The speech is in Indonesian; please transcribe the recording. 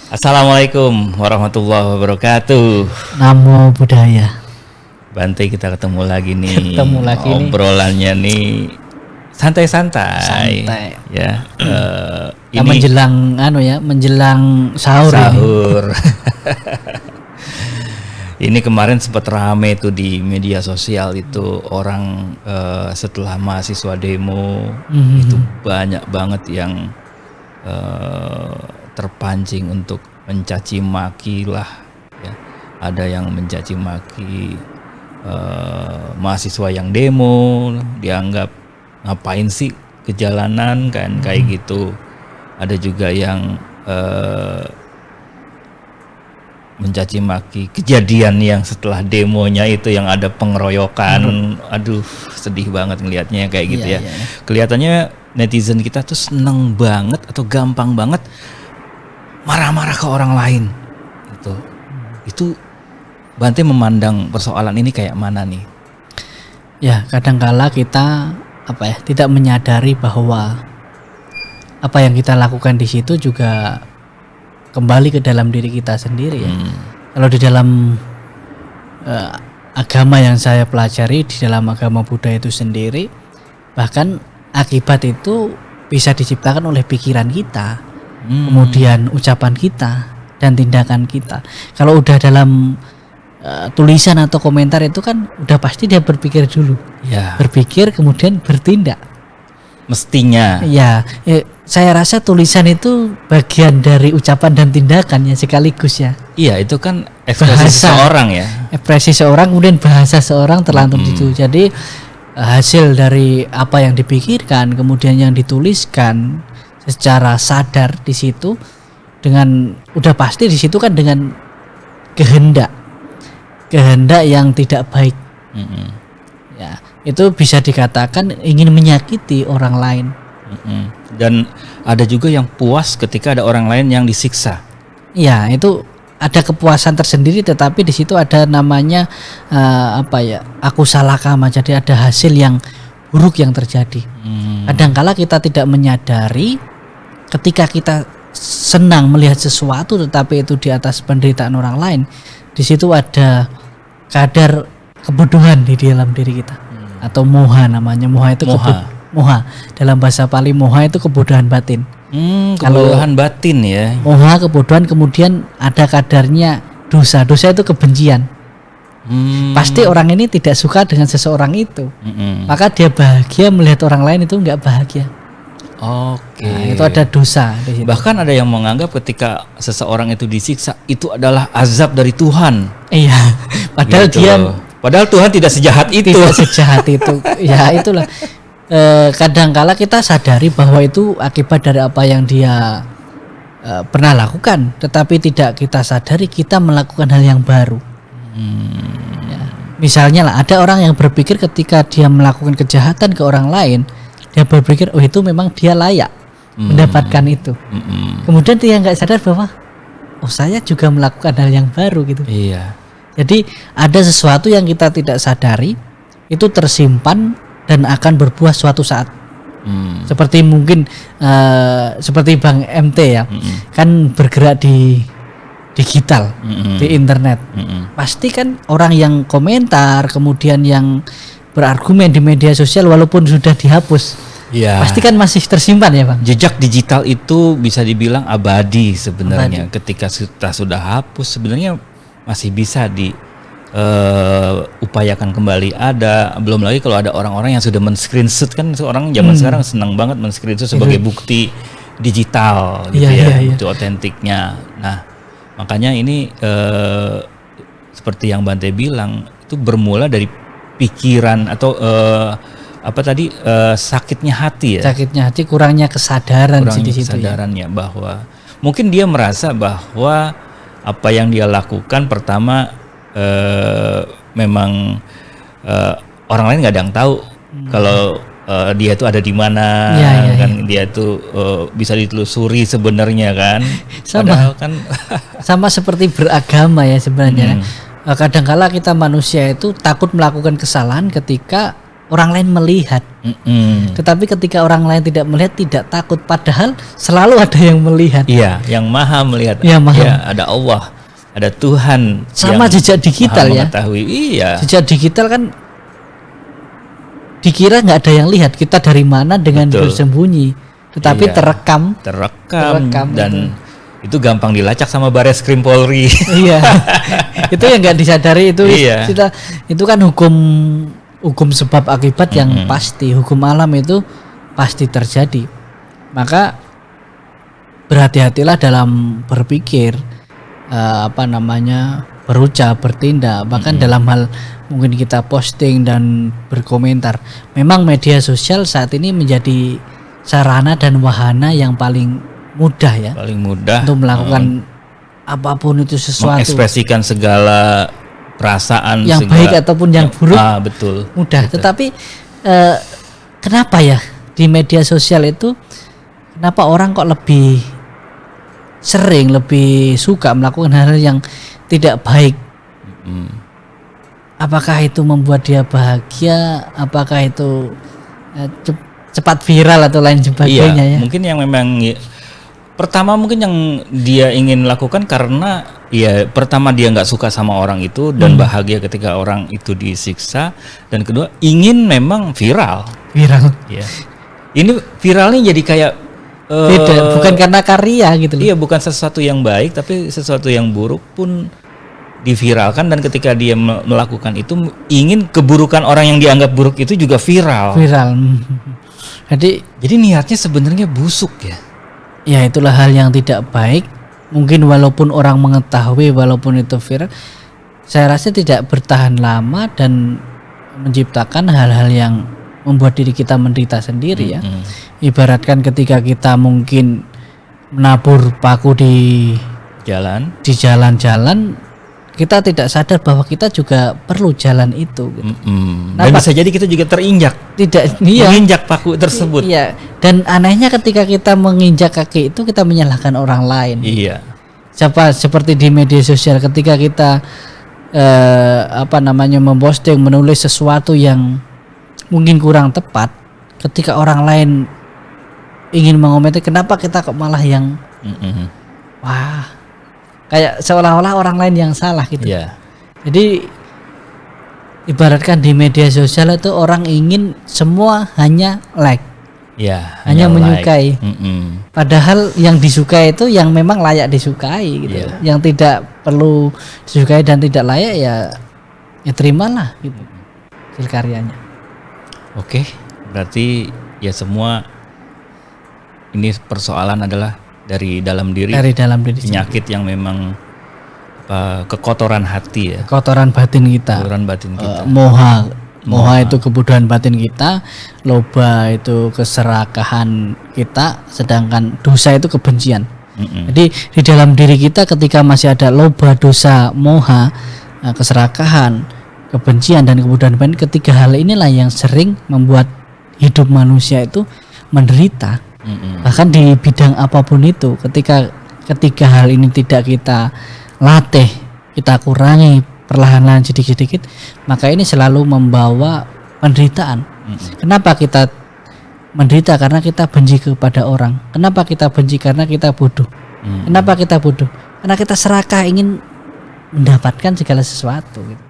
Assalamualaikum warahmatullahi wabarakatuh. Namo Buddhaya. Bante, kita ketemu lagi nih. Ketemu lagi nih. Obrolannya nih santai-santai. Santai. Ya. Ini menjelang sahur. Ini kemarin sempat rame tuh di media sosial itu orang setelah mahasiswa demo itu banyak banget yang terpancing untuk mencaci maki lah ya. Ada yang mencaci maki mahasiswa yang demo, dianggap ngapain sih ke jalanan kan kayak gitu. Ada juga yang mencaci maki kejadian yang setelah demonya itu yang ada pengeroyokan. Aduh, sedih banget ngelihatnya kayak gitu ya. Kelihatannya netizen kita tuh seneng banget atau gampang banget marah-marah ke orang lain gitu. Itu Bante memandang persoalan ini kayak mana nih? Ya, kadangkala kita tidak menyadari bahwa apa yang kita lakukan di situ juga kembali ke dalam diri kita sendiri ya. Kalau di dalam agama yang saya pelajari, di dalam agama Buddha itu sendiri, bahkan akibat itu bisa diciptakan oleh pikiran kita, kemudian ucapan kita dan tindakan kita. Kalau udah dalam tulisan atau komentar itu kan udah pasti dia berpikir dulu, berpikir kemudian bertindak. Mestinya. Ya, saya rasa tulisan itu bagian dari ucapan dan tindakan ya sekaligus ya. Iya, itu kan ekspresi seseorang ya. Ekspresi seorang kemudian bahasa seorang terlantur itu. Jadi hasil dari apa yang dipikirkan kemudian yang dituliskan secara sadar di situ dengan udah pasti di situ kan dengan kehendak yang tidak baik. Ya, itu bisa dikatakan ingin menyakiti orang lain. Dan ada juga yang puas ketika ada orang lain yang disiksa. Ya, itu ada kepuasan tersendiri, tetapi di situ ada namanya aku salah kama. Jadi ada hasil yang buruk yang terjadi. Kadangkala kita tidak menyadari ketika kita senang melihat sesuatu tetapi itu di atas penderitaan orang lain, di situ ada kadar kebodohan di dalam diri kita atau moha namanya. Moha itu moha dalam bahasa Pali, moha itu kebodohan batin. Kebodohan batin ya. Moha kebodohan, kemudian ada kadarnya dosa itu kebencian. Pasti orang ini tidak suka dengan seseorang itu, maka dia bahagia melihat orang lain itu nggak bahagia. Oke. Nah, itu ada dosa di situ. Bahkan ada yang menganggap ketika seseorang itu disiksa itu adalah azab dari Tuhan. Iya. Padahal Tuhan tidak sejahat itu. Tidak sejahat itu. Ya itulah. Kadangkala kita sadari bahwa itu akibat dari apa yang dia pernah lakukan, tetapi tidak kita sadari kita melakukan hal yang baru. Ya. Misalnya lah, ada orang yang berpikir ketika dia melakukan kejahatan ke orang lain, dia berpikir itu memang dia layak mendapatkan itu. Kemudian dia nggak sadar bahwa saya juga melakukan hal yang baru gitu. Iya. Jadi ada sesuatu yang kita tidak sadari itu tersimpan dan akan berbuah suatu saat. Seperti mungkin seperti Bang MT ya, kan bergerak di digital, di internet. Pasti kan orang yang komentar kemudian yang berargumen di media sosial walaupun sudah dihapus, pasti kan masih tersimpan ya Bang. Jejak digital itu bisa dibilang abadi sebenarnya. Ketika kita sudah hapus sebenarnya masih bisa upayakan kembali. Ada, belum lagi kalau ada orang-orang yang sudah men-screenshot, kan orang zaman sekarang senang banget men-screenshot sebagai bukti digital gitu bukti otentiknya. Nah, makanya ini seperti yang Bante bilang itu bermula dari pikiran atau sakitnya hati ya. Sakitnya hati, kurangnya kesadaran di situ. Kesadarannya bahwa mungkin dia merasa bahwa apa yang dia lakukan pertama memang orang lain nggak ada yang tahu kalau dia itu ada di mana, kan dia itu bisa ditelusuri sebenarnya kan. Sama seperti beragama ya sebenarnya. Kadangkala kita manusia itu takut melakukan kesalahan ketika orang lain melihat. Tetapi ketika orang lain tidak melihat, tidak takut, padahal selalu ada yang melihat. Iya, yang maha melihat. Iya, maha. Ya, ada Allah, ada Tuhan. Sama yang jejak digital maha ya. mengetahui. Iya. Jejak digital kan dikira nggak ada yang lihat kita dari mana dengan Betul. bersembunyi, tetapi Iya. terekam dan itu gampang dilacak sama Bares Krim Polri. Iya, itu yang nggak disadari itu. Iya. Itu kan hukum sebab akibat yang pasti, hukum alam itu pasti terjadi. Maka berhati-hatilah dalam berpikir, berucap, bertindak, bahkan dalam hal mungkin kita posting dan berkomentar. Memang media sosial saat ini menjadi sarana dan wahana yang paling mudah ya, Paling mudah untuk melakukan apapun itu sesuatu mengekspresikan segala perasaan yang baik ataupun yang buruk, betul. mudah. Tetapi kenapa ya di media sosial itu, kenapa orang kok lebih sering, lebih suka melakukan hal yang tidak baik? Apakah itu membuat dia bahagia? Apakah itu cepat viral atau lain sebagainya? Iya, ya? mungkin yang memang pertama mungkin yang dia ingin lakukan karena ya pertama dia nggak suka sama orang itu dan bahagia ketika orang itu disiksa, dan kedua ingin memang viral. Ya. Ini viralnya jadi kayak beda, bukan karena karya gitu loh. Iya, bukan sesuatu yang baik tapi sesuatu yang buruk pun diviralkan, dan ketika dia melakukan itu ingin keburukan orang yang dianggap buruk itu juga viral. Jadi niatnya sebenarnya busuk ya. Ya itulah hal yang tidak baik. Mungkin walaupun orang mengetahui, walaupun itu viral, saya rasa tidak bertahan lama dan menciptakan hal-hal yang membuat diri kita menderita sendiri ya. Ibaratkan ketika kita mungkin menabur paku di jalan-jalan, kita tidak sadar bahwa kita juga perlu jalan itu. Gitu. Dan bisa jadi kita juga terinjak. Menginjak paku tersebut. Iya. Dan anehnya ketika kita menginjak kaki itu, kita menyalahkan orang lain. Iya. Seperti di media sosial, ketika kita memposting, menulis sesuatu yang mungkin kurang tepat, ketika orang lain ingin mengomentari, kenapa kita kok malah yang wah, kayak seolah-olah orang lain yang salah gitu. Yeah. Jadi ibaratkan di media sosial itu orang ingin semua hanya like, hanya menyukai. Padahal yang disukai itu yang memang layak disukai gitu. Yang tidak perlu disukai dan tidak layak ya terimalah gitu hasil karyanya. Oke, berarti ya semua ini persoalan adalah dari dalam diri penyakit yang memang kekotoran hati ya, kotoran batin kita, moha itu kebutuhan batin kita, loba itu keserakahan kita, sedangkan dosa itu kebencian. Jadi di dalam diri kita ketika masih ada loba, dosa, moha, keserakahan, kebencian dan kebutuhan batin, ketiga hal inilah yang sering membuat hidup manusia itu menderita. Bahkan di bidang apapun itu, ketika ketiga hal ini tidak kita latih, kita kurangi perlahan-lahan sedikit-sedikit, maka ini selalu membawa penderitaan. Kenapa kita menderita? Karena kita benci kepada orang. Kenapa kita benci? Karena kita bodoh. Kenapa kita bodoh? Karena kita serakah ingin mendapatkan segala sesuatu gitu.